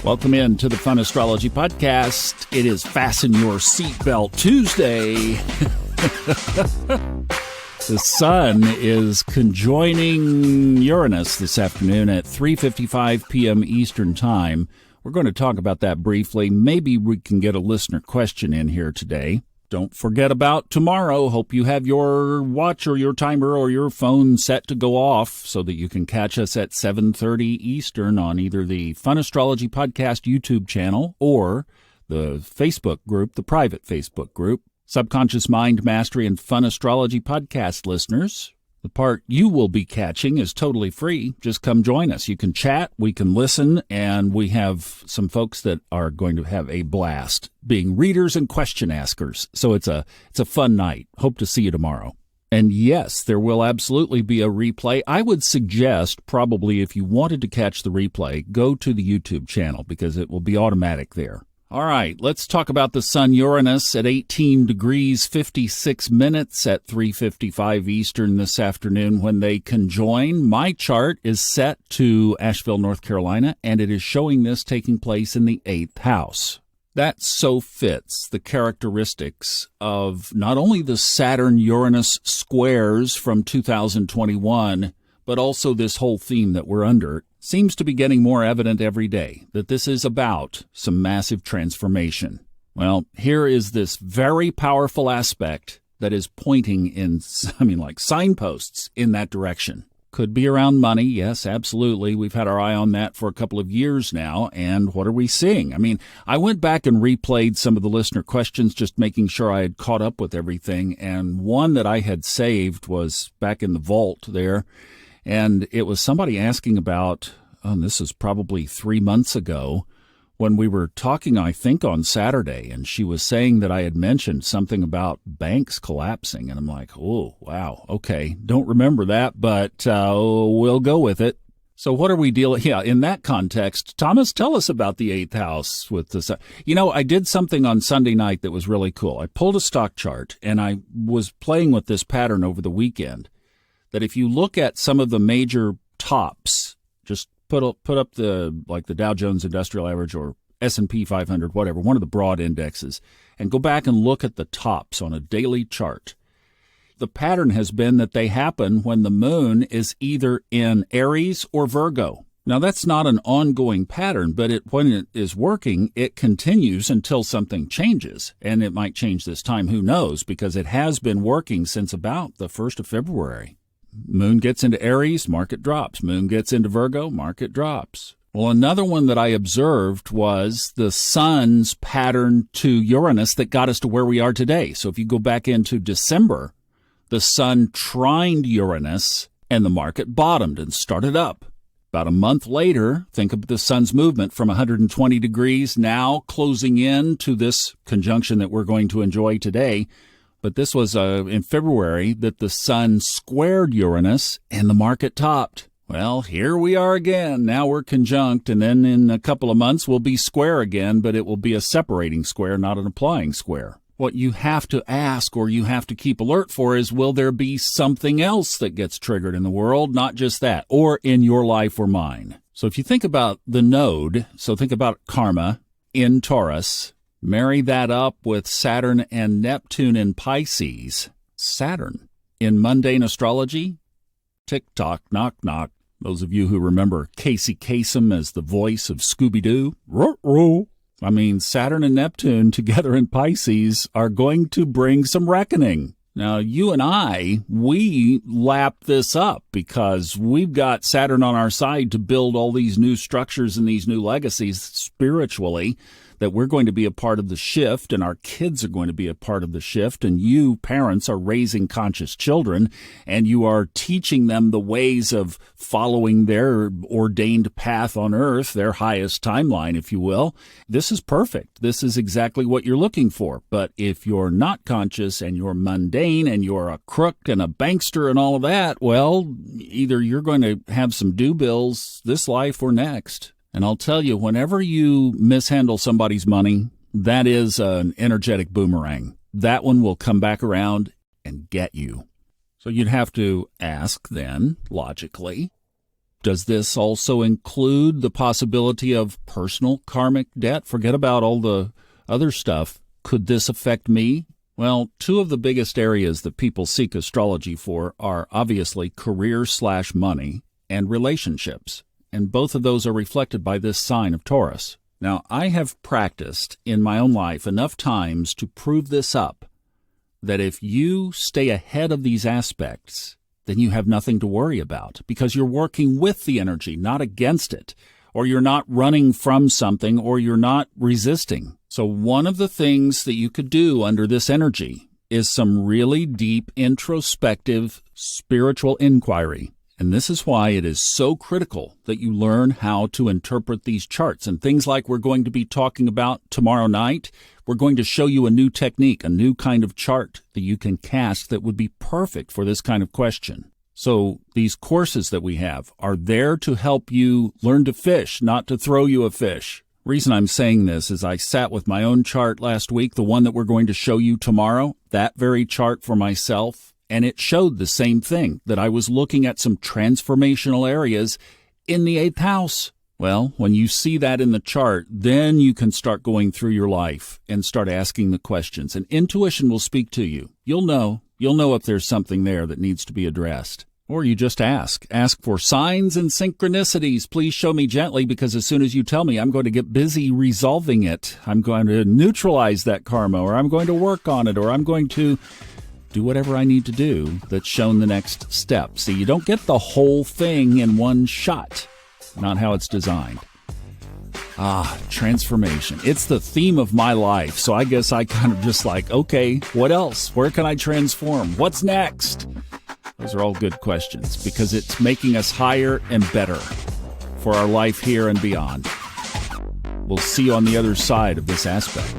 Welcome in to the Fun Astrology Podcast. It is Fasten Your Seatbelt Tuesday. The sun is conjoining Uranus this afternoon at 3:55 p.m. Eastern Time. We're going to talk about that briefly. Maybe we can get a listener question in here today. Don't forget about tomorrow. Hope you have your watch or your timer or your phone set to go off so that you can catch us at 7:30 Eastern on either the Fun Astrology Podcast YouTube channel or the Facebook group, the private Facebook group. Subconscious Mind Mastery and Fun Astrology Podcast listeners, the part you will be catching is totally free. Just come join us. You can chat, we can listen, and we have some folks that are going to have a blast being readers and question askers. So it's a fun night. Hope to see you tomorrow. And yes, there will absolutely be a replay. I would suggest probably if you wanted to catch the replay, go to the YouTube channel because it will be automatic there. All right, let's talk about the Sun Uranus at 18 degrees 56 minutes at 3:55 Eastern this afternoon when they conjoin. My chart is set to Asheville, North Carolina, and it is showing this taking place in the 8th house. That so fits the characteristics of not only the Saturn-Uranus squares from 2021, but also this whole theme that we're under. Seems to be getting more evident every day that this is about some massive transformation. Well, here is this very powerful aspect that is pointing in, like signposts in that direction. Could be around money. Yes, absolutely. We've had our eye on that for a couple of years now. And what are we seeing? I went back and replayed some of the listener questions, just making sure I had caught up with everything. And one that I had saved was back in the vault there. And it was somebody asking about, this is probably 3 months ago, when we were talking, I think, on Saturday, and she was saying that I had mentioned something about banks collapsing. And I'm like, oh, wow, okay, don't remember that, but we'll go with it. So what are we dealing? Yeah, in that context, Thomas, tell us about the 8th house with the sun. I did something on Sunday night that was really cool. I pulled a stock chart, and I was playing with this pattern over the weekend. That if you look at some of the major tops, just put up the Dow Jones Industrial Average or S&P 500, whatever, one of the broad indexes, and go back and look at the tops on a daily chart. The pattern has been that they happen when the moon is either in Aries or Virgo. Now, that's not an ongoing pattern, but when it is working, it continues until something changes. And it might change this time, who knows, because it has been working since about the 1st of February. Moon gets into Aries, market drops. Moon gets into Virgo, market drops. Well, another one that I observed was the sun's pattern to Uranus that got us to where we are today. So if you go back into December, the sun trined Uranus and the market bottomed and started up. About a month later, think of the sun's movement from 120 degrees now closing in to this conjunction that we're going to enjoy today. But this was in February that the sun squared Uranus and the market topped. Well, here we are again. Now we're conjunct, and then in a couple of months we'll be square again, but it will be a separating square, not an applying square. What you have to ask or you have to keep alert for is, will there be something else that gets triggered in the world, not just that, or in your life or mine? So if you think about the node, so think about karma in Taurus, marry that up with Saturn and Neptune in Pisces. Saturn in mundane astrology, tick-tock, knock-knock. Those of you who remember Casey Kasem as the voice of Scooby-Doo, ruh-roh. Saturn and Neptune together in Pisces are going to bring some reckoning. Now, you and I, we lap this up because we've got Saturn on our side to build all these new structures and these new legacies spiritually, that we're going to be a part of the shift and our kids are going to be a part of the shift. And you, parents, are raising conscious children and you are teaching them the ways of following their ordained path on earth, their highest timeline, if you will. This is perfect. This is exactly what you're looking for. But if you're not conscious and you're mundane and you're a crook and a bankster and all of that, well, either you're going to have some due bills this life or next. And I'll tell you, whenever you mishandle somebody's money, that is an energetic boomerang. That one will come back around and get you. So you'd have to ask then, logically, Does this also include the possibility of personal karmic debt? Forget about all the other stuff. Could this affect me? Well, two of the biggest areas that people seek astrology for are obviously career/money and relationships. And both of those are reflected by this sign of Taurus. Now, I have practiced in my own life enough times to prove this up, that if you stay ahead of these aspects, then you have nothing to worry about because you're working with the energy, not against it, or you're not running from something, or you're not resisting. So one of the things that you could do under this energy is some really deep, introspective, spiritual inquiry. And this is why it is so critical that you learn how to interpret these charts. And things like we're going to be talking about tomorrow night, we're going to show you a new technique, a new kind of chart that you can cast that would be perfect for this kind of question. So these courses that we have are there to help you learn to fish, not to throw you a fish. Reason I'm saying this is I sat with my own chart last week, the one that we're going to show you tomorrow, that very chart for myself, and it showed the same thing, that I was looking at some transformational areas in the 8th house. Well, when you see that in the chart, then you can start going through your life and start asking the questions, and intuition will speak to you. You'll know if there's something there that needs to be addressed. Or you just ask for signs and synchronicities. Please show me gently, because as soon as you tell me, I'm going to get busy resolving it. I'm going to neutralize that karma, or I'm going to work on it, or I'm going to do whatever I need to do that's shown the next step. See, you don't get the whole thing in one shot. Not how it's designed. Transformation. It's the theme of my life, so I guess I kind of just like, okay, what else? Where can I transform? What's next? Those are all good questions because it's making us higher and better for our life here and beyond. We'll see you on the other side of this aspect.